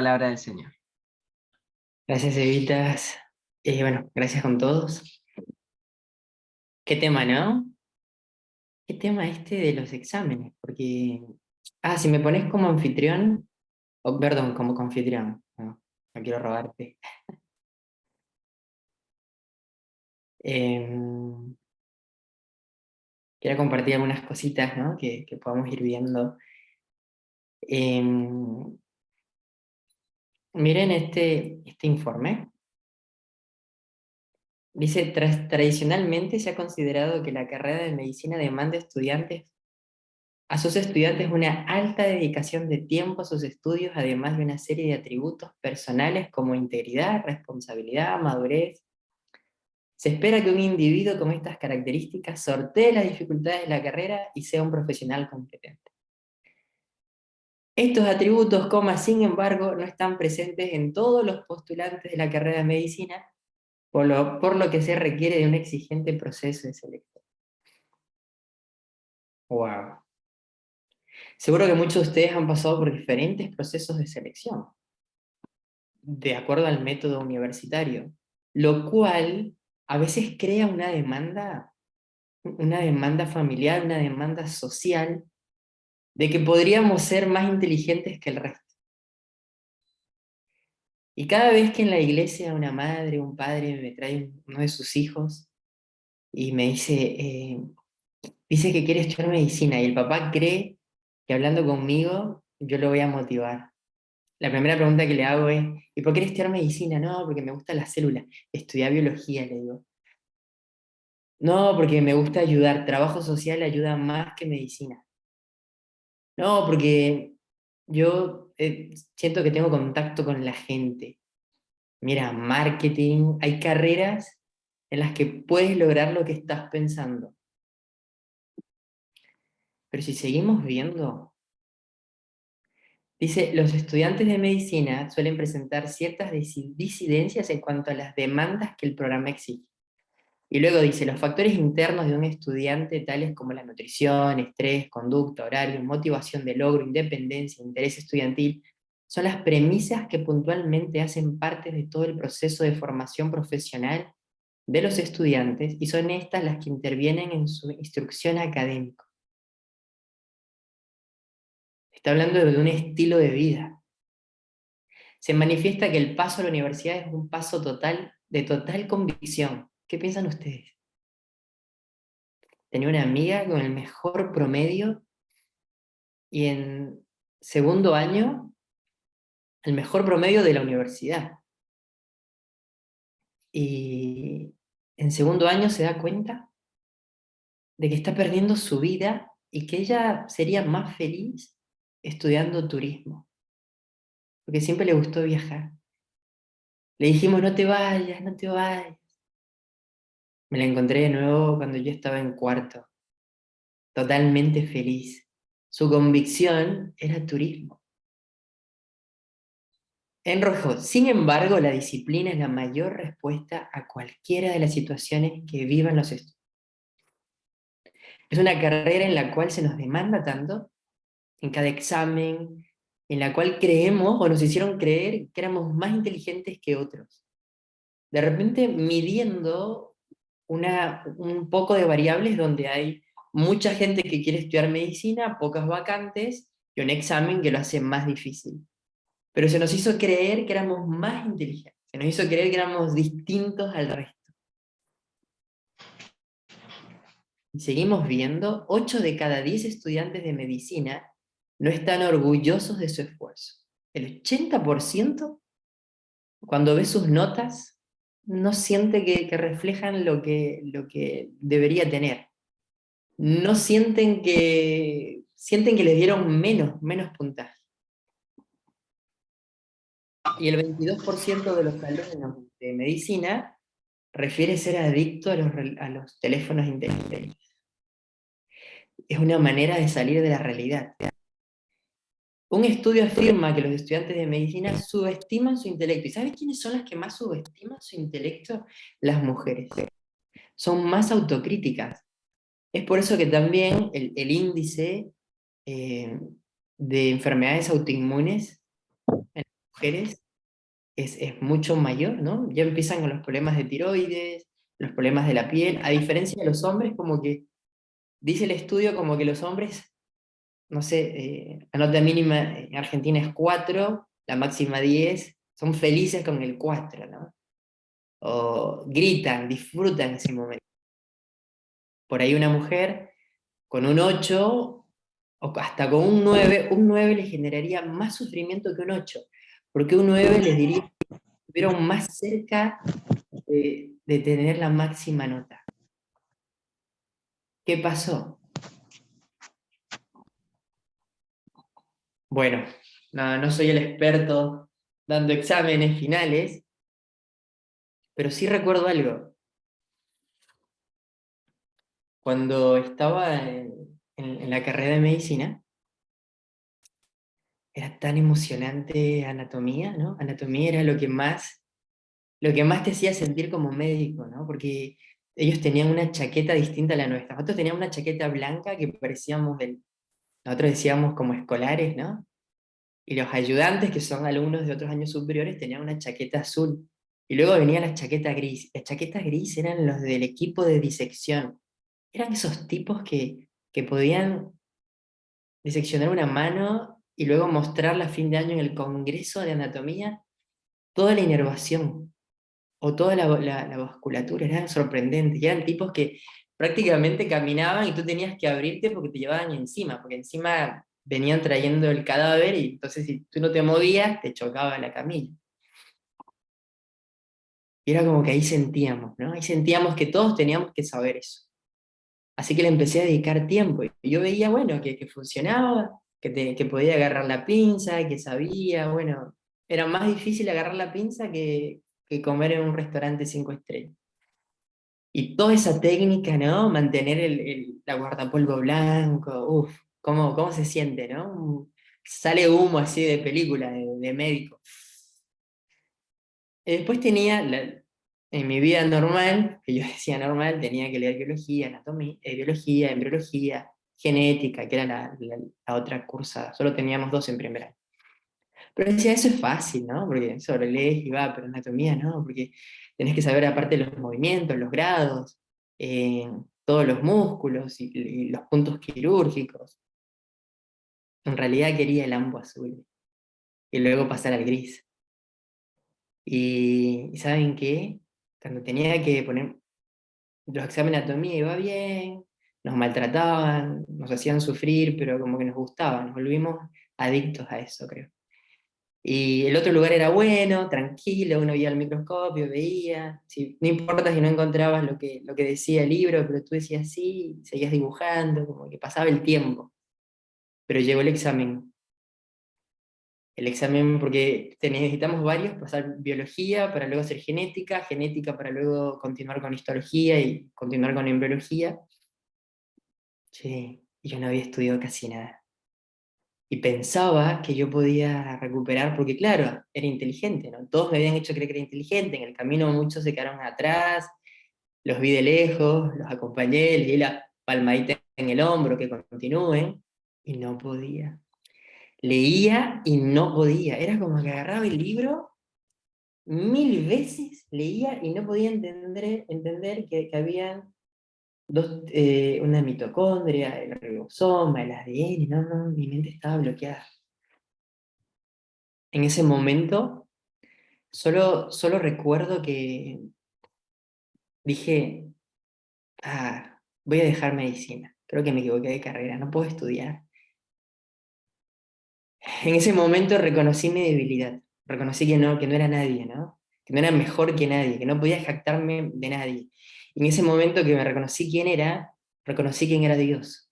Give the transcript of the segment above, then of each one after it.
Palabra del Señor. Gracias, Evitas. Bueno, gracias con todos. ¿Qué tema, no? ¿Qué tema este de los exámenes? Porque, si me pones como anfitrión, o perdón, como confitrión, no quiero robarte. Em, Quiero compartir algunas cositas, ¿no? Que podamos ir viendo. Em, Miren este informe. Dice, tradicionalmente se ha considerado que la carrera de medicina demanda a sus estudiantes una alta dedicación de tiempo a sus estudios, además de una serie de atributos personales como integridad, responsabilidad, madurez. Se espera que un individuo con estas características sortee las dificultades de la carrera y sea un profesional competente. Estos atributos, sin embargo, no están presentes en todos los postulantes de la carrera de medicina, por lo que se requiere de un exigente proceso de selección. Wow. Seguro que muchos de ustedes han pasado por diferentes procesos de selección, de acuerdo al método universitario, lo cual a veces crea una demanda familiar, una demanda social, de que podríamos ser más inteligentes que el resto. Y cada vez que en la iglesia una madre, un padre me trae uno de sus hijos y me dice que quiere estudiar medicina, y el papá cree que hablando conmigo yo lo voy a motivar. La primera pregunta que le hago es, ¿y por qué quieres estudiar medicina? No, porque me gusta la célula. Estudiar biología, le digo. No, porque me gusta ayudar. Trabajo social ayuda más que medicina. No, porque yo siento que tengo contacto con la gente. Mira, marketing, hay carreras en las que puedes lograr lo que estás pensando. Pero si seguimos viendo, dice, los estudiantes de medicina suelen presentar ciertas disidencias en cuanto a las demandas que el programa exige. Y luego dice, los factores internos de un estudiante, tales como la nutrición, estrés, conducta, horario, motivación de logro, independencia, interés estudiantil, son las premisas que puntualmente hacen parte de todo el proceso de formación profesional de los estudiantes, y son estas las que intervienen en su instrucción académica. Está hablando de un estilo de vida. Se manifiesta que el paso a la universidad es un paso de total convicción. ¿Qué piensan ustedes? Tenía una amiga con el mejor promedio y en segundo año el mejor promedio de la universidad. Y en segundo año se da cuenta de que está perdiendo su vida y que ella sería más feliz estudiando turismo, porque siempre le gustó viajar. Le dijimos, no te vayas, no te vayas. Me la encontré de nuevo cuando yo estaba en cuarto, totalmente feliz. Su convicción era turismo. En rojo, sin embargo, la disciplina es la mayor respuesta a cualquiera de las situaciones que vivan los estudiantes. Es una carrera en la cual se nos demanda tanto, en cada examen, en la cual creemos o nos hicieron creer que éramos más inteligentes que otros. De repente midiendo un poco de variables donde hay mucha gente que quiere estudiar medicina, pocas vacantes y un examen que lo hace más difícil. Pero se nos hizo creer que éramos más inteligentes, se nos hizo creer que éramos distintos al resto. Y seguimos viendo, 8 de cada 10 estudiantes de medicina no están orgullosos de su esfuerzo. El 80%, cuando ve sus notas, no siente que reflejan lo que debería tener. No sienten que les dieron menos puntaje. Y el 22% de los alumnos de medicina refiere ser adicto a los teléfonos inteligentes. Es una manera de salir de la realidad. Un estudio afirma que los estudiantes de medicina subestiman su intelecto. ¿Y sabes quiénes son las que más subestiman su intelecto? Las mujeres. Son más autocríticas. Es por eso que también el índice eh, de enfermedades autoinmunes en mujeres es mucho mayor, ¿no? Ya empiezan con los problemas de tiroides, los problemas de la piel, a diferencia de los hombres, como que dice el estudio como que los hombres, no sé, la nota mínima en Argentina es 4, la máxima 10, son felices con el 4, ¿no? O gritan, disfrutan ese momento. Por ahí una mujer con un 8 o hasta con un 9 le generaría más sufrimiento que un 8, porque un 9 les diría que estuvieron más cerca de tener la máxima nota. ¿Qué pasó? Bueno, no soy el experto dando exámenes finales, pero sí recuerdo algo. Cuando estaba en la carrera de medicina, era tan emocionante anatomía, ¿no? Anatomía era lo que más te hacía sentir como médico, ¿no? Porque ellos tenían una chaqueta distinta a la nuestra. Nosotros teníamos una chaqueta blanca que parecíamos nosotros decíamos como escolares, ¿no? Y los ayudantes, que son alumnos de otros años superiores, tenían una chaqueta azul. Y luego venía la chaqueta gris. Las chaquetas gris eran los del equipo de disección. Eran esos tipos que podían diseccionar una mano y luego mostrarla a fin de año en el Congreso de Anatomía, toda la inervación o toda la vasculatura. Eran sorprendentes. Y eran tipos que prácticamente caminaban y tú tenías que abrirte porque te llevaban encima, porque encima venían trayendo el cadáver y entonces si tú no te movías, te chocaba la camilla. Y era como que ahí sentíamos, ¿no? Ahí sentíamos que todos teníamos que saber eso. Así que le empecé a dedicar tiempo. Y yo veía, bueno, que funcionaba, que podía agarrar la pinza, que sabía, bueno, era más difícil agarrar la pinza que comer en un restaurante 5 estrellas. Y toda esa técnica, ¿no? Mantener la guardapolvo blanco, uff, cómo se siente, ¿no? Sale humo así de película, de médico. Y después tenía, en mi vida normal, que yo decía normal, tenía que leer biología, anatomía, biología, embriología, genética, que era la otra cursada. Solo teníamos 2 en primer año. Pero decía, eso es fácil, ¿no? Porque eso lo lees y va, pero anatomía no, porque tenés que saber aparte los movimientos, los grados, eh, todos los músculos y los puntos quirúrgicos. En realidad quería el ambo azul y luego pasar al gris. Y ¿saben qué? Cuando tenía que poner los exámenes de anatomía iba bien, nos maltrataban, nos hacían sufrir, pero como que nos gustaba, nos volvimos adictos a eso, creo. Y el otro lugar era bueno, tranquilo, uno veía el microscopio, veía, no importa si no encontrabas lo que decía el libro, pero tú decías sí, seguías dibujando, como que pasaba el tiempo. Pero llegó el examen porque necesitamos varios, pasar biología para luego hacer genética, genética para luego continuar con histología y continuar con embriología. Sí, y yo no había estudiado casi nada. Y pensaba que yo podía recuperar, porque claro, era inteligente, ¿no? Todos me habían hecho creer que era inteligente, en el camino muchos se quedaron atrás, los vi de lejos, los acompañé, les di la palmadita en el hombro, que continúen, y no podía. Leía y no podía. Era como que agarraba el libro 1000 veces, leía y no podía entender que había una mitocondria, el ribosoma, el ADN, no, mi mente estaba bloqueada. En ese momento, solo recuerdo que dije, voy a dejar medicina. Creo que me equivoqué de carrera, no puedo estudiar. En ese momento reconocí mi debilidad, reconocí que no era nadie, ¿no? Que no era mejor que nadie, que no podía jactarme de nadie. Y en ese momento que me reconocí quién era, reconocí quién era Dios.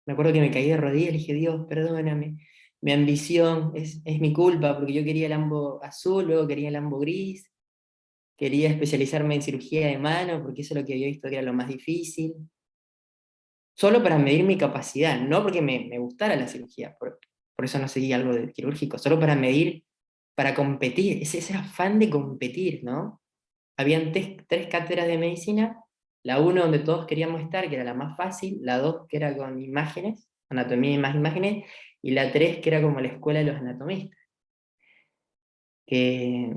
Me acuerdo que me caí de rodillas y le dije, Dios, perdóname, mi ambición es mi culpa, porque yo quería el ambo azul, luego quería el ambo gris, quería especializarme en cirugía de mano, porque eso es lo que había visto que era lo más difícil, solo para medir mi capacidad, no porque me gustara la cirugía, por eso no seguí algo de quirúrgico, solo para medir, para competir, ese afán de competir, ¿no? Habían 3 cátedras de medicina, la 1 donde todos queríamos estar, que era la más fácil, la 2 que era con imágenes, anatomía y más imágenes, y la 3 que era como la escuela de los anatomistas. que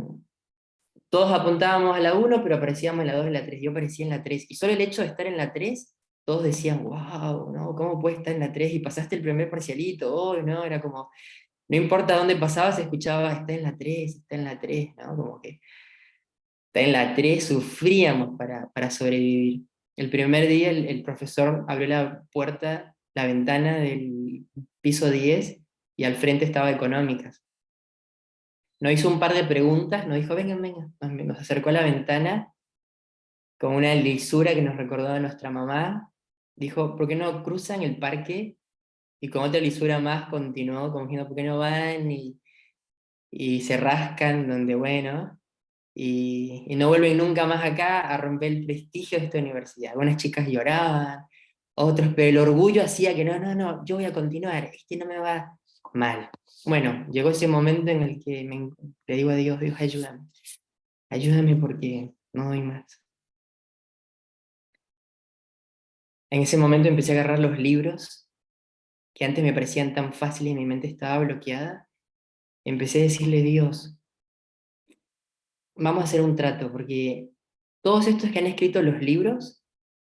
todos apuntábamos a la uno pero aparecíamos en la 2 y en la 3. Yo aparecía en la 3. Y solo el hecho de estar en la 3 todos decían, wow, ¿no? ¿Cómo puedes estar en la 3 y pasaste el primer parcialito? Hoy, ¿no? Era como, no importa dónde pasabas, se escuchaba, está en la 3 está en la 3, ¿no? Como que está en la 3 sufríamos para sobrevivir. El primer día el profesor abrió la puerta, la ventana del piso 10 y al frente estaba económicas. Nos hizo un par de preguntas, nos dijo, vengan, vengan. Nos acercó a la ventana con una lisura que nos recordó a nuestra mamá. Dijo, ¿por qué no cruzan el parque? Y con otra lisura más continuó, como diciendo, ¿por qué no van y se rascan donde, bueno, y no vuelven nunca más acá a romper el prestigio de esta universidad? Algunas chicas lloraban, otros, pero el orgullo hacía que no, no, no, yo voy a continuar, este no me va mal. Bueno, llegó ese momento en el que le digo a Dios, Dios, ayúdame, ayúdame porque no doy más. En ese momento empecé a agarrar los libros que antes me parecían tan fáciles y mi mente estaba bloqueada. Empecé a decirle, Dios, vamos a hacer un trato, porque todos estos que han escrito los libros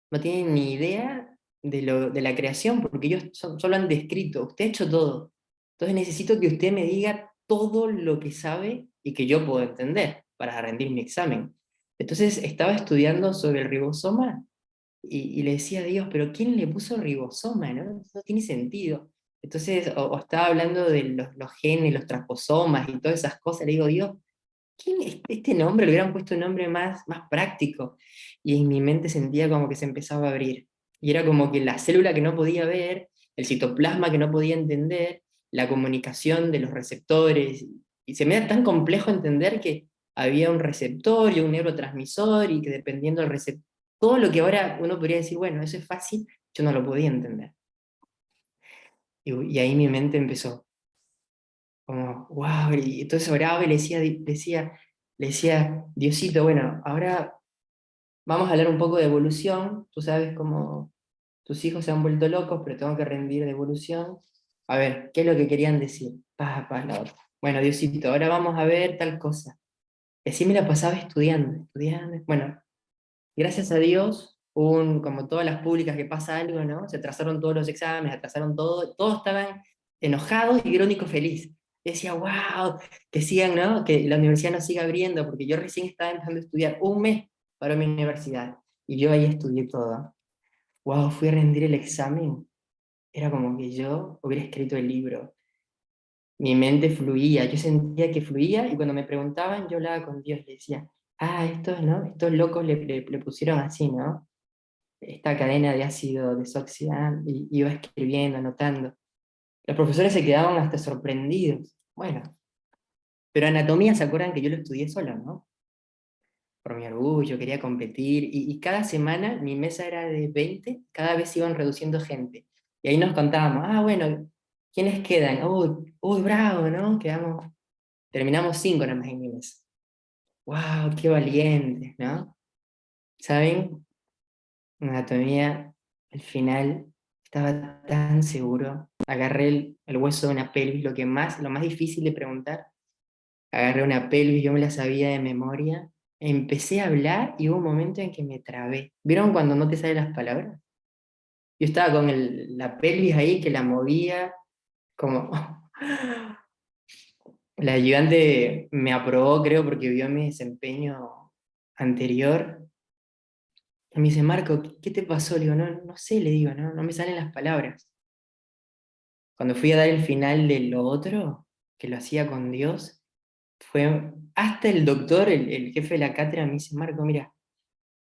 no tienen ni idea de la creación, porque ellos solo han descrito, usted ha hecho todo. Entonces necesito que usted me diga todo lo que sabe y que yo puedo entender para rendir mi examen. Entonces estaba estudiando sobre el ribosoma y le decía a Dios, pero ¿quién le puso ribosoma? No tiene sentido. Entonces, o estaba hablando de los genes, los transposomas y todas esas cosas, le digo, Dios, ¿quién este nombre? Le hubieran puesto un nombre más práctico. Y en mi mente sentía como que se empezaba a abrir. Y era como que la célula que no podía ver, el citoplasma que no podía entender, la comunicación de los receptores. Y se me era tan complejo entender que había un receptor y un neurotransmisor y que dependiendo del receptor, todo lo que ahora uno podría decir, bueno, eso es fácil, yo no lo podía entender. Y ahí mi mente empezó, como, wow, y entonces oraba y le decía, Diosito, bueno, ahora vamos a hablar un poco de evolución, tú sabes cómo tus hijos se han vuelto locos, pero tengo que rendir de evolución. A ver, ¿qué es lo que querían decir? La otra. Bueno, Diosito, ahora vamos a ver tal cosa. Y así me la pasaba estudiando, estudiando. Bueno, gracias a Dios, como todas las públicas que pasa algo, ¿no? Se atrasaron todos los exámenes, atrasaron todo, todos estaban enojados y yo era el único feliz. Y decía, wow, que sigan, ¿no? Que la universidad nos siga abriendo, porque yo recién estaba empezando a estudiar un mes para mi universidad, y yo ahí estudié todo. Wow, fui a rendir el examen, era como que yo hubiera escrito el libro. Mi mente fluía, yo sentía que fluía, y cuando me preguntaban, yo hablaba con Dios, le decía, estos, ¿no? Estos locos le pusieron así, ¿no? Esta cadena de ácido desoxidante, y iba escribiendo, anotando. Los profesores se quedaban hasta sorprendidos. Bueno, pero anatomía, ¿se acuerdan que yo lo estudié solo, no? Por mi orgullo, quería competir, y cada semana mi mesa era de 20, cada vez iban reduciendo gente. Y ahí nos contábamos, bueno, ¿quiénes quedan? Uy, uy, bravo, ¿no? Terminamos 5 nada más en mi mesa. ¡Wow! ¡Qué valientes!, ¿no? ¿Saben? Anatomía, al final, estaba tan seguro. Agarré el hueso de una pelvis, lo más difícil de preguntar. Agarré una pelvis, yo me la sabía de memoria. Empecé a hablar y hubo un momento en que me trabé. ¿Vieron cuando no te salen las palabras? Yo estaba con la pelvis ahí que la movía, como. La ayudante me aprobó, creo, porque vio mi desempeño anterior. Y me dice, Marco, ¿qué te pasó? Le digo, no, no sé, le digo, no me salen las palabras. Cuando fui a dar el final de lo otro, que lo hacía con Dios, fue hasta el doctor, el jefe de la cátedra, me dice, Marco, mira,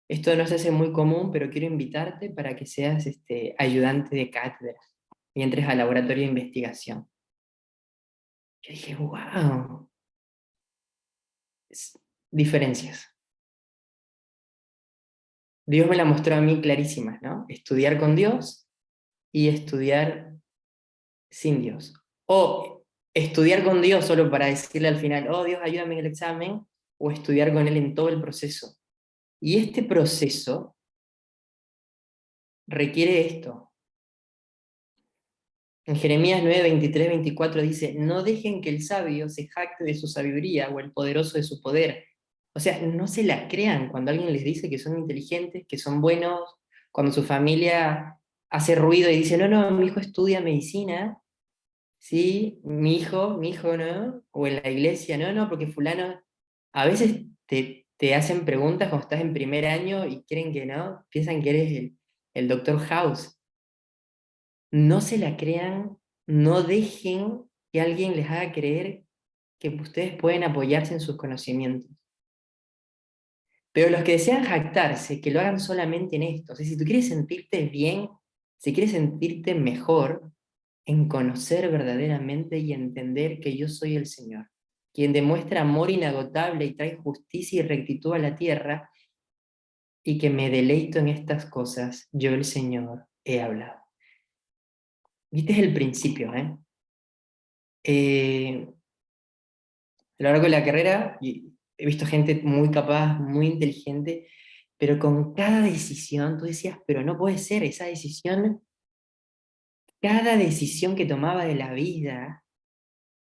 esto no se hace muy común, pero quiero invitarte para que seas ayudante de cátedra y entres al laboratorio de investigación. Yo dije, wow, diferencias. Dios me la mostró a mí clarísimas, ¿no? Estudiar con Dios y estudiar sin Dios. O estudiar con Dios solo para decirle al final, oh Dios, ayúdame en el examen, o estudiar con Él en todo el proceso. Y este proceso requiere esto, En Jeremías 9, 23, 24 dice, no dejen que el sabio se jacte de su sabiduría o el poderoso de su poder. O sea, no se la crean cuando alguien les dice que son inteligentes, que son buenos, cuando su familia hace ruido y dice, no, no, mi hijo estudia medicina, ¿sí? Mi hijo no, o en la iglesia, no, no, porque fulano, a veces te hacen preguntas cuando estás en primer año y creen que no, piensan que eres el doctor House. No se la crean, no dejen que alguien les haga creer que ustedes pueden apoyarse en sus conocimientos. Pero los que desean jactarse, que lo hagan solamente en esto. O sea, si tú quieres sentirte bien, si quieres sentirte mejor, en conocer verdaderamente y entender que yo soy el Señor, quien demuestra amor inagotable y trae justicia y rectitud a la tierra, y que me deleito en estas cosas, yo el Señor he hablado. Viste es el principio, ¿eh? A lo largo de la carrera he visto gente muy capaz, muy inteligente, pero con cada decisión tú decías, pero no puede ser, esa decisión, cada decisión que tomaba de la vida,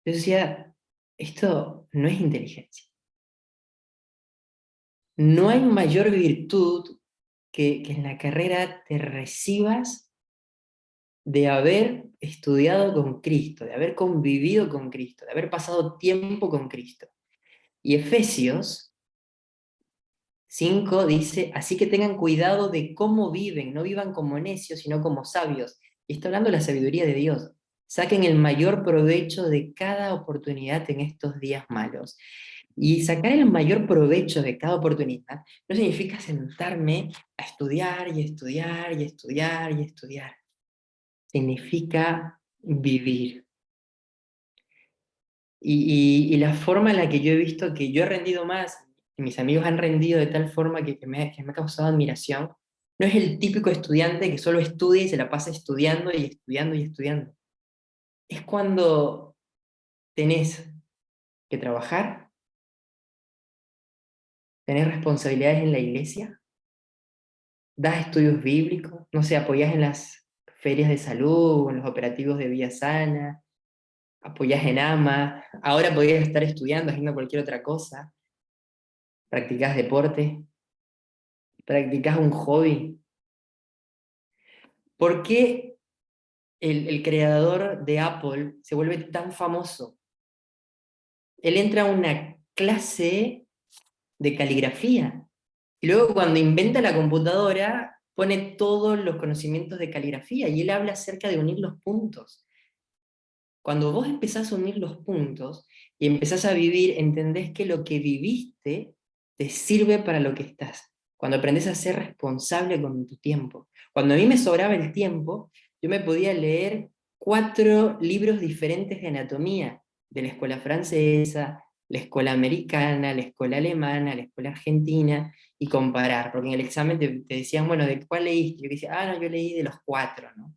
yo decía, esto no es inteligencia. No hay mayor virtud que en la carrera te recibas de haber estudiado con Cristo, de haber convivido con Cristo, de haber pasado tiempo con Cristo. Y Efesios 5 dice, así que tengan cuidado de cómo viven, no vivan como necios, sino como sabios. Y está hablando de la sabiduría de Dios. Saquen el mayor provecho de cada oportunidad en estos días malos. Y sacar el mayor provecho de cada oportunidad no significa sentarme a estudiar y estudiar y estudiar y estudiar. Significa vivir. Y la forma en la que yo he visto que yo he rendido más, y mis amigos han rendido de tal forma que me ha causado admiración, no es el típico estudiante que solo estudia y se la pasa estudiando y estudiando y estudiando. Es cuando tenés que trabajar, tenés responsabilidades en la iglesia, das estudios bíblicos, no sé, apoyás en las ferias de salud, en los operativos de Vía Sana, apoyás en AMA, ahora podrías estar estudiando, haciendo cualquier otra cosa, practicás deporte, practicás un hobby. ¿Por qué el creador de Apple se vuelve tan famoso? Él entra a una clase de caligrafía y luego cuando inventa la computadora pone todos los conocimientos de caligrafía y él habla acerca de unir los puntos. Cuando vos empezás a unir los puntos y empezás a vivir, entendés que lo que viviste te sirve para lo que estás. Cuando aprendes a ser responsable con tu tiempo. Cuando a mí me sobraba el tiempo, yo me podía leer 4 libros diferentes de anatomía, de la escuela francesa, la escuela americana, la escuela alemana, la escuela argentina, y comparar, porque en el examen te decían, bueno, ¿de cuál leíste? Yo decía, ah, no, yo leí de los 4, ¿no?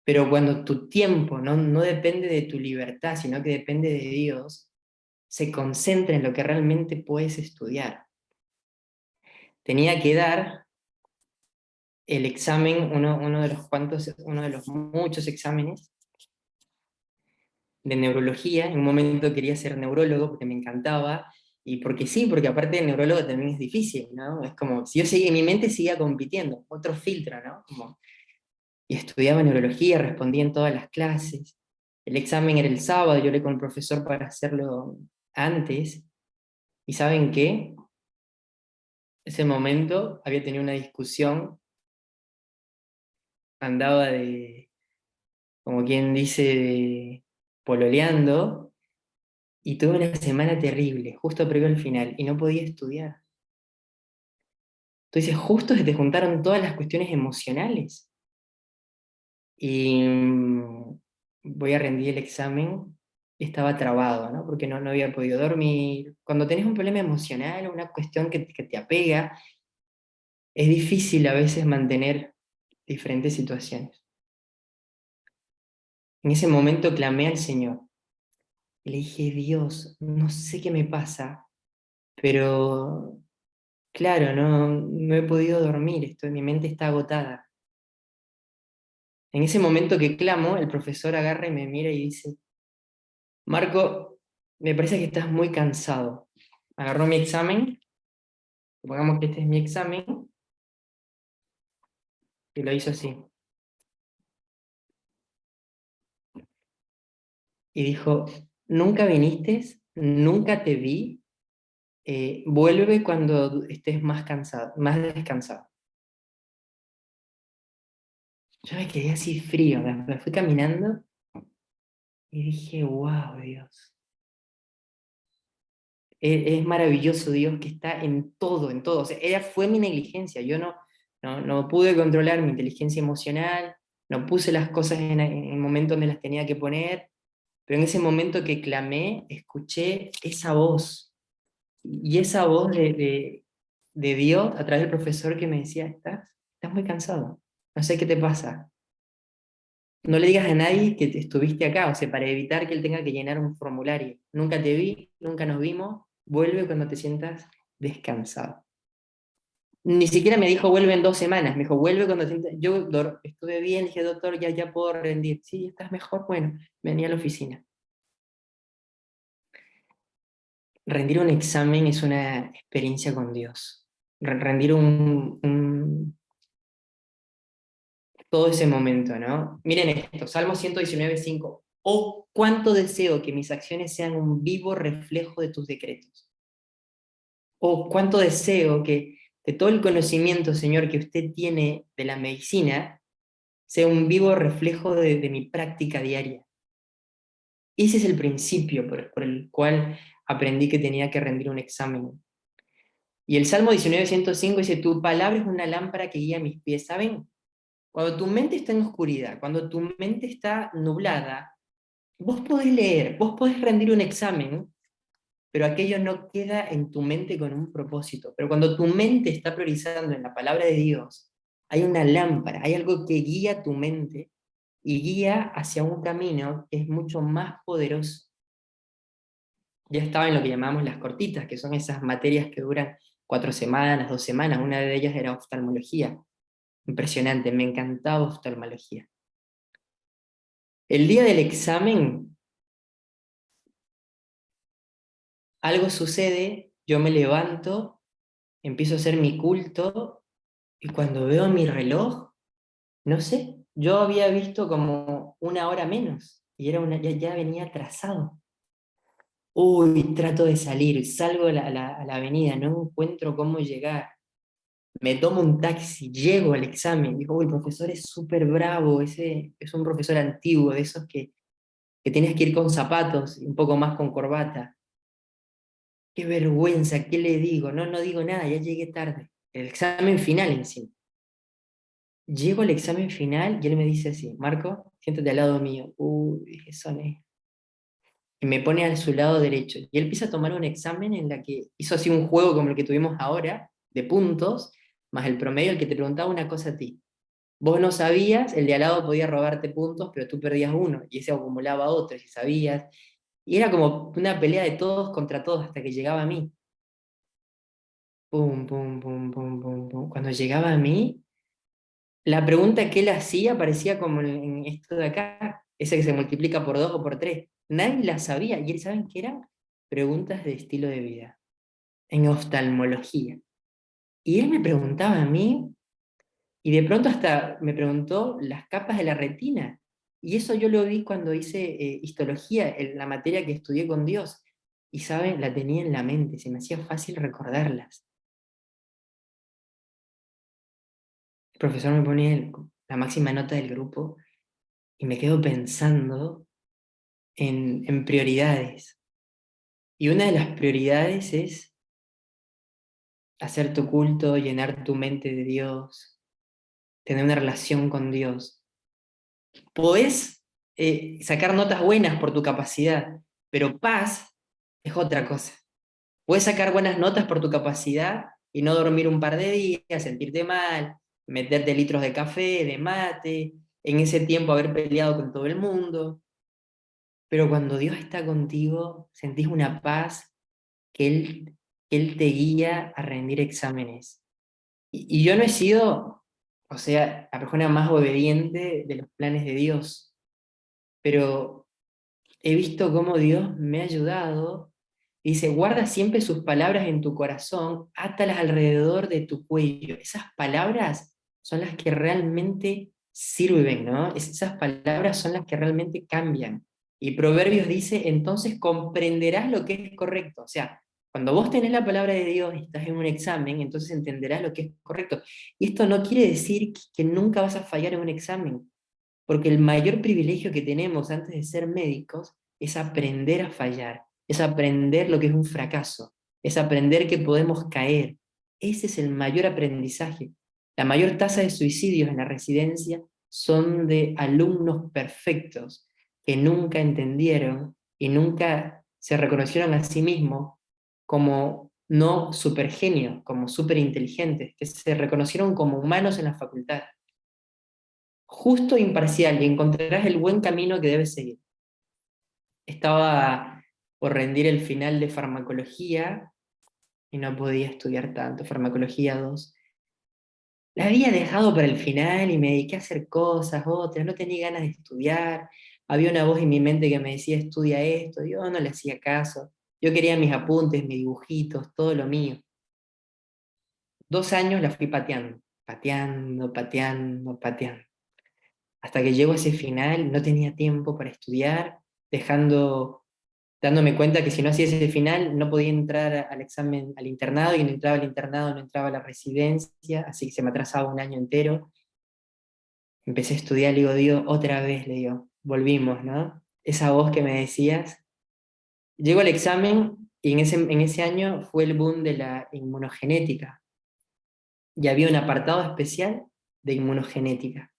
Pero cuando tu tiempo no depende de tu libertad, sino que depende de Dios, se concentra en lo que realmente puedes estudiar. Tenía que dar el examen, uno de los muchos exámenes de neurología. En un momento quería ser neurólogo porque me encantaba, y porque sí, porque aparte de neurólogo también es difícil, ¿no? Es como, si yo seguía, mi mente seguía compitiendo, otro filtro, ¿no? Como, y estudiaba neurología, respondía en todas las clases. El examen era el sábado, yo hablé con el profesor para hacerlo antes, y ¿saben qué? Ese momento había tenido una discusión, andaba de, como quien dice, de pololeando, y tuve una semana terrible, justo previo al final, y no podía estudiar. Entonces justo se te juntaron todas las cuestiones emocionales, y voy a rendir el examen, y estaba trabado, ¿no? Porque no había podido dormir. Cuando tenés un problema emocional, una cuestión que te apega, es difícil a veces mantener diferentes situaciones. En ese momento clamé al Señor y le dije, Dios, no sé qué me pasa, pero claro, no he podido dormir, mi mente está agotada. En ese momento que clamo, el profesor agarra y me mira y dice, Marco, me parece que estás muy cansado. Agarró mi examen, supongamos que este es mi examen, y lo hizo así. Y dijo, nunca viniste, nunca te vi, vuelve cuando estés más cansado, más descansado. Yo me quedé así frío, me fui caminando y dije, wow, Dios. Es maravilloso Dios que está en todo, en todo. O sea, ella fue mi negligencia. Yo no pude controlar mi inteligencia emocional, no puse las cosas en el momento donde las tenía que poner, pero en ese momento que clamé, escuché esa voz. Y esa voz de Dios a través del profesor que me decía, estás muy cansado, no sé qué te pasa. No le digas a nadie que estuviste acá, o sea, para evitar que él tenga que llenar un formulario. Nunca te vi, nunca nos vimos, vuelve cuando te sientas descansado. Ni siquiera me dijo vuelve en 2 semanas, me dijo vuelve cuando te sientas... Yo estuve bien, dije doctor, ya puedo rendir. Sí, estás mejor, bueno, venía a la oficina. Rendir un examen es una experiencia con Dios. Rendir todo ese momento, ¿no? Miren esto, Salmo 119:5. Oh, cuánto deseo que mis acciones sean un vivo reflejo de tus decretos. Oh, cuánto deseo que todo el conocimiento, Señor, que usted tiene de la medicina, sea un vivo reflejo de mi práctica diaria. Ese es el principio por el cual aprendí que tenía que rendir un examen. Y el Salmo 19:105 dice, tu palabra es una lámpara que guía mis pies. ¿Saben? Cuando tu mente está en oscuridad, cuando tu mente está nublada, vos podés leer, vos podés rendir un examen, pero aquello no queda en tu mente con un propósito. Pero cuando tu mente está priorizando en la palabra de Dios, hay una lámpara, hay algo que guía tu mente y guía hacia un camino que es mucho más poderoso. Ya estaba en lo que llamamos las cortitas, que son esas materias que duran 4 semanas, 2 semanas. Una de ellas era oftalmología. Impresionante, me encantaba oftalmología. El día del examen, algo sucede, yo me levanto, empiezo a hacer mi culto, y cuando veo mi reloj, no sé, yo había visto como 1 hora menos, y ya venía atrasado. Uy, trato de salir, salgo a la avenida, no encuentro cómo llegar. Me tomo un taxi, llego al examen, digo, uy, el profesor es súper bravo, ese es un profesor antiguo, de esos que tienes que ir con zapatos y un poco más con corbata. Qué vergüenza, ¿qué le digo? No digo nada, ya llegué tarde. El examen final encima. Llego al examen final y él me dice así, Marco, siéntate al lado mío. Uy, eso no es. Y me pone a su lado derecho. Y él empieza a tomar un examen en la que hizo así un juego como el que tuvimos ahora, de puntos, más el promedio, el que te preguntaba una cosa a ti. Vos no sabías, el de al lado podía robarte puntos, pero tú perdías uno, y ese acumulaba otro, si sabías. Y era como una pelea de todos contra todos hasta que llegaba a mí. Pum, pum, pum, pum, pum, pum. Cuando llegaba a mí, la pregunta que él hacía parecía como en esto de acá, ese que se multiplica por 2 o por 3. Nadie la sabía. ¿Y él saben qué eran? Preguntas de estilo de vida, en oftalmología. Y él me preguntaba a mí, y de pronto hasta me preguntó las capas de la retina. Y eso yo lo vi cuando hice histología, en la materia que estudié con Dios. Y saben, la tenía en la mente, se me hacía fácil recordarlas. El profesor me pone la máxima nota del grupo y me quedo pensando en prioridades. Y una de las prioridades es hacer tu culto, llenar tu mente de Dios, tener una relación con Dios. Podés sacar notas buenas por tu capacidad, pero paz es otra cosa. Puedes sacar buenas notas por tu capacidad y no dormir un par de días, sentirte mal, meterte litros de café, de mate, en ese tiempo haber peleado con todo el mundo. Pero cuando Dios está contigo, sentís una paz que Él te guía a rendir exámenes. Y yo no he sido o sea, la persona más obediente de los planes de Dios. Pero he visto cómo Dios me ha ayudado. Y dice, guarda siempre sus palabras en tu corazón, átalas alrededor de tu cuello. Esas palabras son las que realmente sirven, ¿no? Esas palabras son las que realmente cambian. Y Proverbios dice, entonces comprenderás lo que es correcto. O sea, cuando vos tenés la palabra de Dios y estás en un examen, entonces entenderás lo que es correcto. Y esto no quiere decir que nunca vas a fallar en un examen, porque el mayor privilegio que tenemos antes de ser médicos es aprender a fallar, es aprender lo que es un fracaso, es aprender que podemos caer. Ese es el mayor aprendizaje. La mayor tasa de suicidios en la residencia son de alumnos perfectos que nunca entendieron y nunca se reconocieron a sí mismos como no supergenios, como superinteligentes, que se reconocieron como humanos en la facultad. Justo e imparcial, y encontrarás el buen camino que debes seguir. Estaba por rendir el final de farmacología y no podía estudiar tanto, farmacología 2. La había dejado para el final y me dediqué a hacer cosas, otras, no tenía ganas de estudiar. Había una voz en mi mente que me decía, estudia esto, yo no le hacía caso. Yo quería mis apuntes, mis dibujitos, todo lo mío. 2 años la fui pateando, pateando, pateando, pateando. Hasta que llego a ese final, no tenía tiempo para estudiar, dándome cuenta que si no hacía ese final, no podía entrar al examen, al internado, y no entraba al internado, no entraba a la residencia, así que se me atrasaba un año entero. Empecé a estudiar, le digo, Dios, otra vez, le digo, volvimos, ¿no? Esa voz que me decías. Llego al examen y en ese año fue el boom de la inmunogenética, y había un apartado especial de inmunogenética.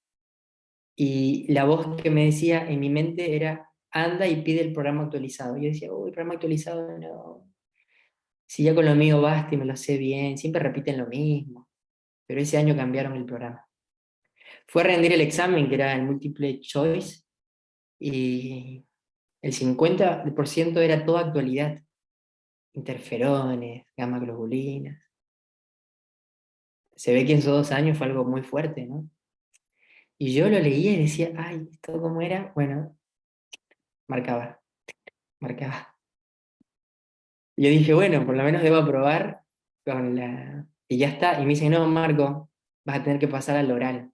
Y la voz que me decía en mi mente era, anda y pide el programa actualizado. Yo decía, uy, programa actualizado, no. Si ya con lo mío basta y me lo sé bien, siempre repiten lo mismo. Pero ese año cambiaron el programa. Fue a rendir el examen, que era el múltiple choice, y el 50% era toda actualidad. Interferones, gamma globulinas. Se ve que en esos 2 años fue algo muy fuerte, ¿no? Y yo lo leía y decía, ay, ¿esto cómo era? Bueno, marcaba, marcaba. Y yo dije, bueno, por lo menos debo aprobar con la... Y ya está. Y me dice, no, Marco, vas a tener que pasar al oral,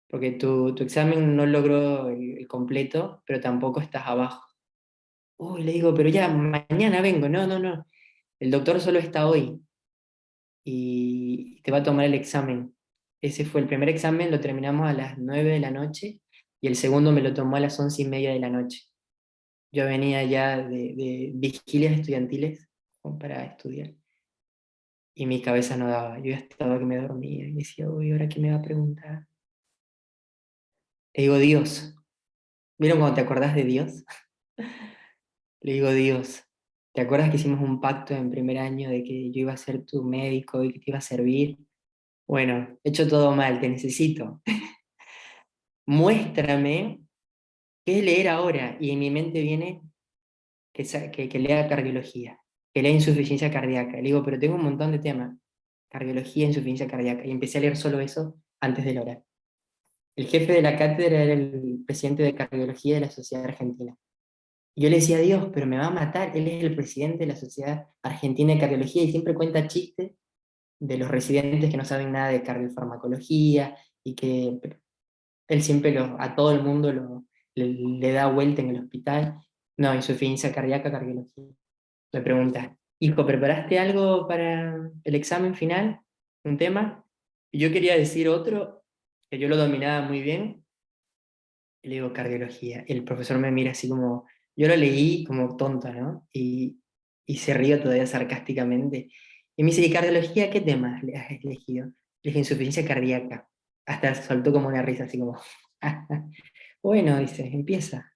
porque tu examen no logró el completo, pero tampoco estás abajo. Uy, le digo, pero ya, mañana vengo. No, no, no. El doctor solo está hoy y te va a tomar el examen. Ese fue el primer examen, lo terminamos a las 9 de la noche, y el segundo me lo tomó a las 11:30 de la noche. Yo venía ya de vigilias estudiantiles para estudiar. Y mi cabeza no daba, yo ya estaba que me dormía y decía, uy, ¿ahora qué me va a preguntar? Le digo, Dios, ¿vieron cuando te acordás de Dios? Le digo, Dios, ¿te acuerdas que hicimos un pacto en primer año de que yo iba a ser tu médico y que te iba a servir? Bueno, he hecho todo mal, te necesito. Muéstrame qué leer ahora. Y en mi mente viene que lea cardiología, que lea insuficiencia cardíaca. Le digo, pero tengo un montón de temas. Cardiología, insuficiencia cardíaca. Y empecé a leer solo eso antes del oral. El jefe de la cátedra era el presidente de cardiología de la Sociedad Argentina. Y yo le decía, Dios, pero me va a matar. Él es el presidente de la Sociedad Argentina de Cardiología y siempre cuenta chistes de los residentes que no saben nada de cardiofarmacología, y que él siempre a todo el mundo le da vuelta en el hospital. No, insuficiencia cardíaca, cardiología. Me pregunta, hijo, ¿preparaste algo para el examen final? ¿Un tema? Y yo quería decir otro, que yo lo dominaba muy bien, y le digo cardiología. El profesor me mira así como, yo lo leí como tonto, ¿no? Y se ríe todavía sarcásticamente. Y me dice, ¿y cardiología qué temas le has elegido? Le dije, insuficiencia cardíaca. Hasta soltó como una risa, así como, bueno, dice, empieza.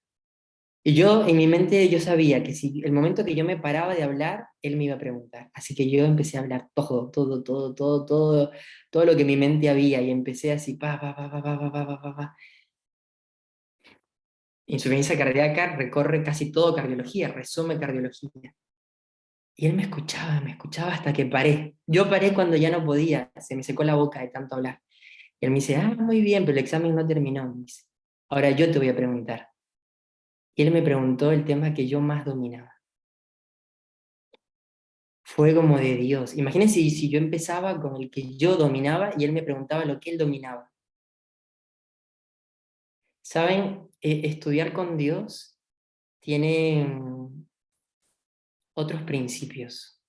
Y yo, en mi mente, yo sabía que si el momento que yo me paraba de hablar, él me iba a preguntar. Así que yo empecé a hablar todo, todo, todo, todo, todo, todo lo que en mi mente había, y empecé así, pa, pa, pa, pa, pa, pa, pa, pa, pa, pa. Insuficiencia cardíaca recorre casi todo cardiología, resume cardiología. Y él me escuchaba hasta que paré. Yo paré cuando ya no podía, se me secó la boca de tanto hablar. Y él me dice, muy bien, pero el examen no terminó. Me dice, ahora yo te voy a preguntar. Y él me preguntó el tema que yo más dominaba. Fue como de Dios. Imagínense si yo empezaba con el que yo dominaba y él me preguntaba lo que él dominaba. ¿Saben? Estudiar con Dios tiene otros principios.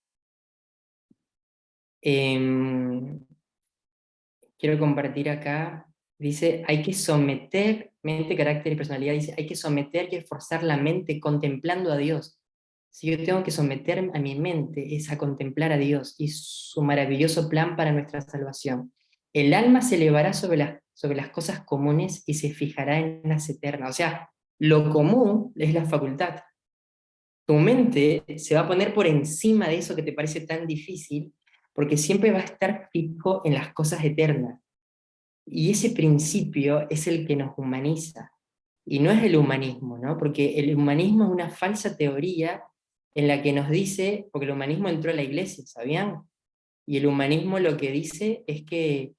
Em, Quiero compartir acá, dice, hay que someter, mente, carácter y personalidad, dice, hay que someter y esforzar la mente contemplando a Dios. Si yo tengo que someter a mi mente, es a contemplar a Dios y su maravilloso plan para nuestra salvación. El alma se elevará sobre las cosas comunes y se fijará en las eternas. O sea, lo común es la facultad. Tu mente se va a poner por encima de eso que te parece tan difícil, porque siempre va a estar fijo en las cosas eternas. Y ese principio es el que nos humaniza. Y no es el humanismo, ¿no? Porque el humanismo es una falsa teoría en la que nos dice, porque el humanismo entró a la iglesia, ¿sabían? Y el humanismo lo que dice es que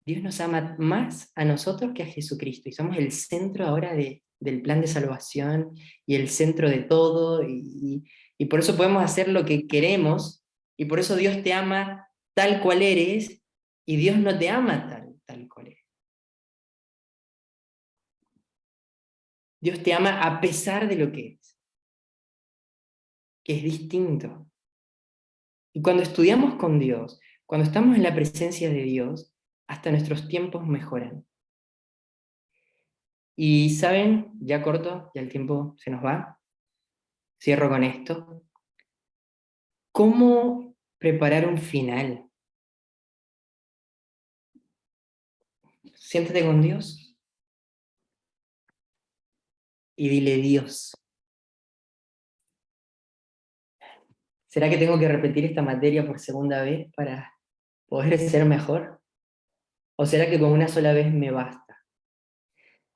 Dios nos ama más a nosotros que a Jesucristo. Y somos el centro ahora del plan de salvación y el centro de todo. Y por eso podemos hacer lo que queremos. Y por eso Dios te ama tal cual eres y Dios no te ama tal cual eres. Dios te ama a pesar de lo que es distinto. Y cuando estudiamos con Dios, cuando estamos en la presencia de Dios, hasta nuestros tiempos mejoran. Y saben, ya corto, ya el tiempo se nos va, cierro con esto. ¿Cómo preparar un final? Siéntate con Dios y dile, Dios, ¿será que tengo que repetir esta materia por segunda vez para poder ser mejor? ¿O será que con una sola vez me basta?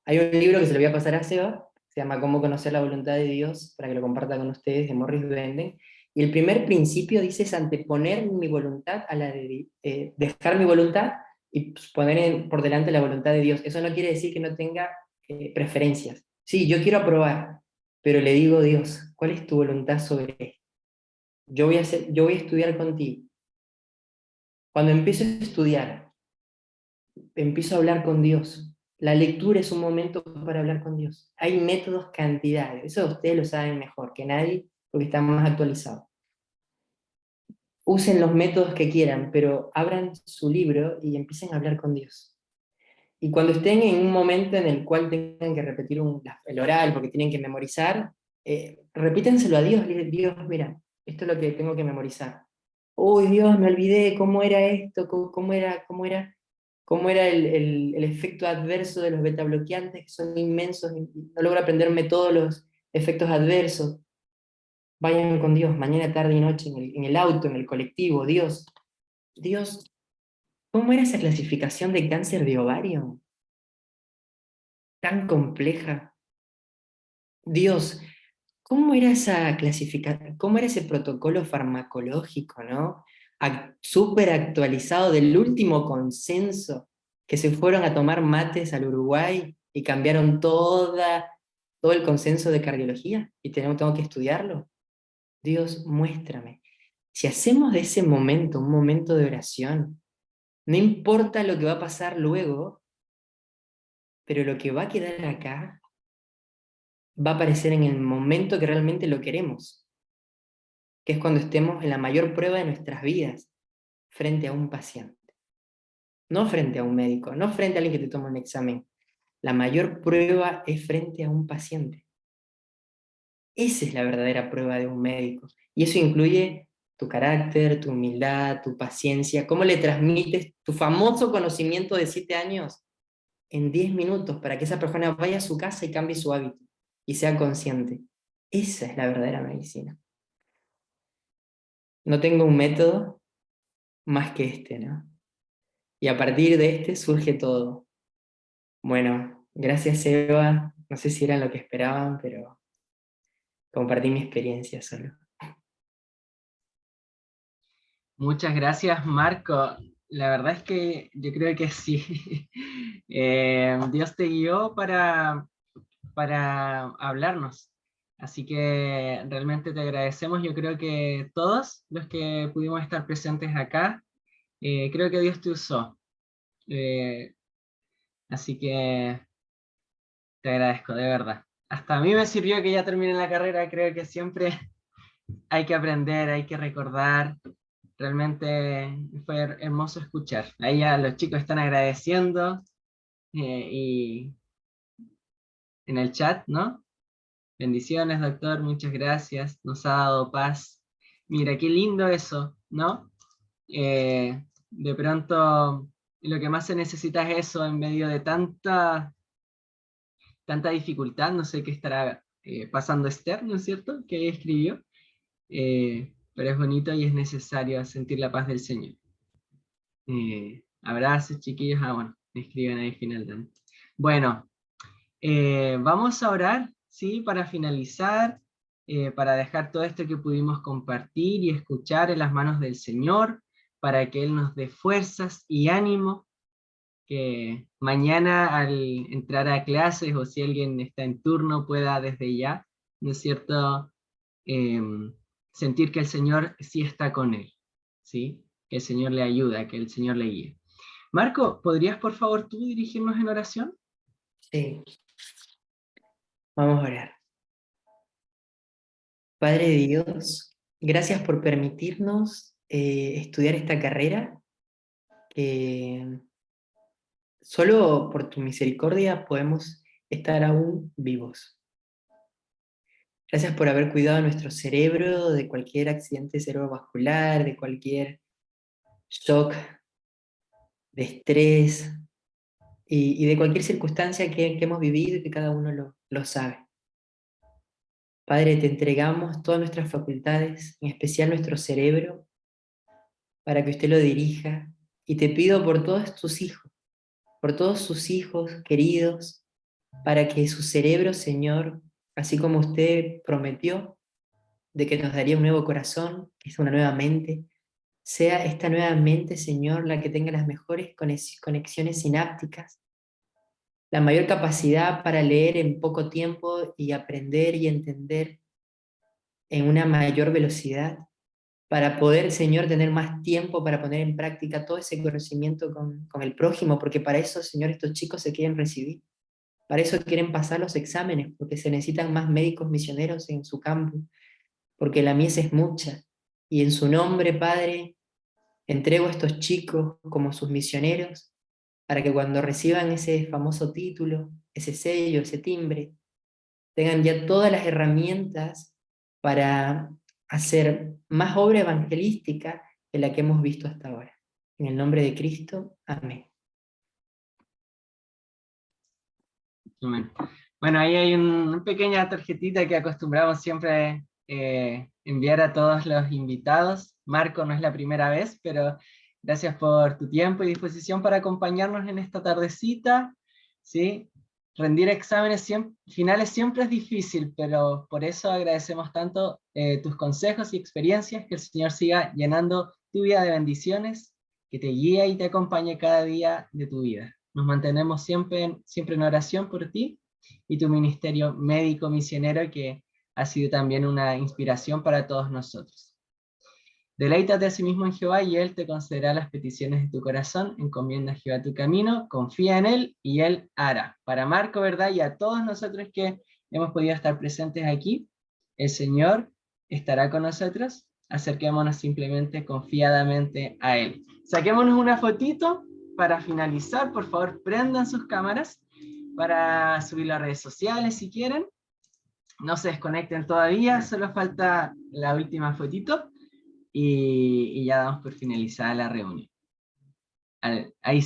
Hay un libro que se lo voy a pasar a Seba, se llama Cómo conocer la voluntad de Dios, para que lo comparta con ustedes, de Morris Benden. Y el primer principio dice es anteponer mi voluntad a la de dejar mi voluntad y poner por delante la voluntad de Dios. Eso no quiere decir que no tenga preferencias. Sí, yo quiero aprobar, pero le digo, Dios, ¿cuál es tu voluntad sobre esto? Yo voy a estudiar contigo. Cuando empiezo a estudiar, empiezo a hablar con Dios. La lectura es un momento para hablar con Dios. Hay métodos, cantidades. Eso ustedes lo saben mejor que nadie porque están más actualizados. Usen los métodos que quieran, pero abran su libro y empiecen a hablar con Dios. Y cuando estén en un momento en el cual tengan que repetir el oral porque tienen que memorizar, repítenselo a Dios. Dios, mira, esto es lo que tengo que memorizar. Uy, Dios, me olvidé cómo era esto, cómo era el efecto adverso de los betabloqueantes, que son inmensos, y no logro aprenderme todos los efectos adversos. Vayan con Dios, mañana, tarde y noche, en el auto, en el colectivo. Dios, ¿cómo era esa clasificación de cáncer de ovario? Tan compleja. Dios, ¿cómo era esa clasificación? ¿Cómo era ese protocolo farmacológico, ¿no? Súper actualizado del último consenso, que se fueron a tomar mates al Uruguay y cambiaron todo el consenso de cardiología y tengo que estudiarlo. Dios, muéstrame. Si hacemos de ese momento un momento de oración, no importa lo que va a pasar luego, pero lo que va a quedar acá va a aparecer en el momento que realmente lo queremos, que es cuando estemos en la mayor prueba de nuestras vidas, frente a un paciente. No frente a un médico, no frente a alguien que te toma un examen. La mayor prueba es frente a un paciente. Esa es la verdadera prueba de un médico. Y eso incluye tu carácter, tu humildad, tu paciencia, cómo le transmites tu famoso conocimiento de 7 años en 10 minutos para que esa persona vaya a su casa y cambie su hábito y sea consciente. Esa es la verdadera medicina. No tengo un método más que este, ¿no? Y a partir de este surge todo. Bueno, gracias Eva. No sé si eran lo que esperaban, pero compartí mi experiencia solo. Muchas gracias, Marco. la verdad es que yo creo que sí. Dios te guió para hablarnos. Así que realmente te agradecemos. Yo creo que todos los que pudimos estar presentes acá, creo que Dios te usó. Eh, Así que te agradezco, de verdad. Hasta a mí me sirvió que ya terminé la carrera. Creo que siempre hay que aprender, hay que recordar. Realmente fue hermoso escuchar. Ahí ya los chicos están agradeciendo y en el chat, ¿no? Bendiciones, doctor, muchas gracias. Nos ha dado paz. Mira, qué lindo eso, ¿no? De pronto, lo que más se necesita es eso en medio de tanta dificultad. No sé qué estará pasando Esther, ¿no es cierto? Que ella escribió. Pero es bonito y es necesario sentir la paz del Señor. Abrazos, chiquillos. Ah, bueno, me escriben ahí al final también. Bueno, vamos a orar, ¿sí? Para finalizar, para dejar todo esto que pudimos compartir y escuchar en las manos del Señor, para que Él nos dé fuerzas y ánimo, que mañana al entrar a clases o si alguien está en turno pueda desde ya, ¿no es cierto? Em, Sentir que el Señor sí está con él, ¿sí? Que el Señor le ayuda, que el Señor le guíe. Marco, ¿podrías por favor tú dirigirnos en oración? Sí, vamos a orar. Padre Dios, gracias por permitirnos estudiar esta carrera, que solo por tu misericordia podemos estar aún vivos. Gracias por haber cuidado nuestro cerebro de cualquier accidente cerebrovascular, de cualquier shock, de estrés y de cualquier circunstancia que hemos vivido y que cada uno lo sabe. Padre, te entregamos todas nuestras facultades, en especial nuestro cerebro, para que usted lo dirija. Y te pido por todos tus hijos, por todos sus hijos queridos, para que su cerebro, Señor, así como usted prometió, de que nos daría un nuevo corazón, que es una nueva mente, sea esta nueva mente, Señor, la que tenga las mejores conexiones sinápticas, la mayor capacidad para leer en poco tiempo y aprender y entender en una mayor velocidad, para poder, Señor, tener más tiempo para poner en práctica todo ese conocimiento con el prójimo, porque para eso, Señor, estos chicos se quieren recibir, para eso quieren pasar los exámenes, porque se necesitan más médicos misioneros en su campo, porque la mies es mucha. Y en su nombre, Padre, entrego a estos chicos como sus misioneros, para que cuando reciban ese famoso título, ese sello, ese timbre, tengan ya todas las herramientas para hacer más obra evangelística que la que hemos visto hasta ahora. En el nombre de Cristo, amén. Amén. Bueno, ahí hay una pequeña tarjetita que acostumbramos siempre enviar a todos los invitados. Marco, no es la primera vez, pero gracias por tu tiempo y disposición para acompañarnos en esta tardecita, ¿sí? Rendir exámenes finales siempre es difícil, pero por eso agradecemos tanto tus consejos y experiencias, que el Señor siga llenando tu vida de bendiciones, que te guíe y te acompañe cada día de tu vida. Nos mantenemos siempre en oración por ti y tu ministerio médico misionero, que ha sido también una inspiración para todos nosotros. Deleítate a sí mismo en Jehová y Él te concederá las peticiones de tu corazón. Encomienda a Jehová tu camino, confía en Él y Él hará. Para Marco, ¿verdad? Y a todos nosotros que hemos podido estar presentes aquí, el Señor estará con nosotros. Acerquémonos simplemente confiadamente a Él. Saquémonos una fotito para finalizar. Por favor, prendan sus cámaras para subir a redes sociales si quieren. No se desconecten todavía, solo falta la última fotito y ya damos por finalizada la reunión. Ahí,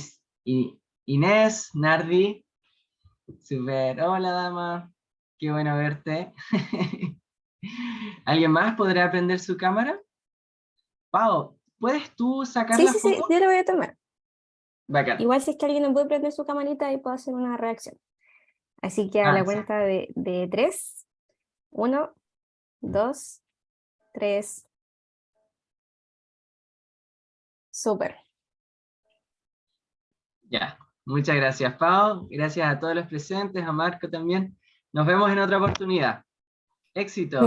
Inés, Nardi, super, hola dama, qué bueno verte. ¿Alguien más podrá prender su cámara? Pau, ¿puedes tú sacar Sí, la sí, sí, foto? yo lo voy a tomar. Bacán. Igual si es que alguien no puede prender su camarita, ahí puedo hacer una reacción. Así que a la Sí. cuenta de 3, 1, 2, 3. Súper. Ya, muchas gracias, Pau. Gracias a todos los presentes, a Marco también. Nos vemos en otra oportunidad. Éxito.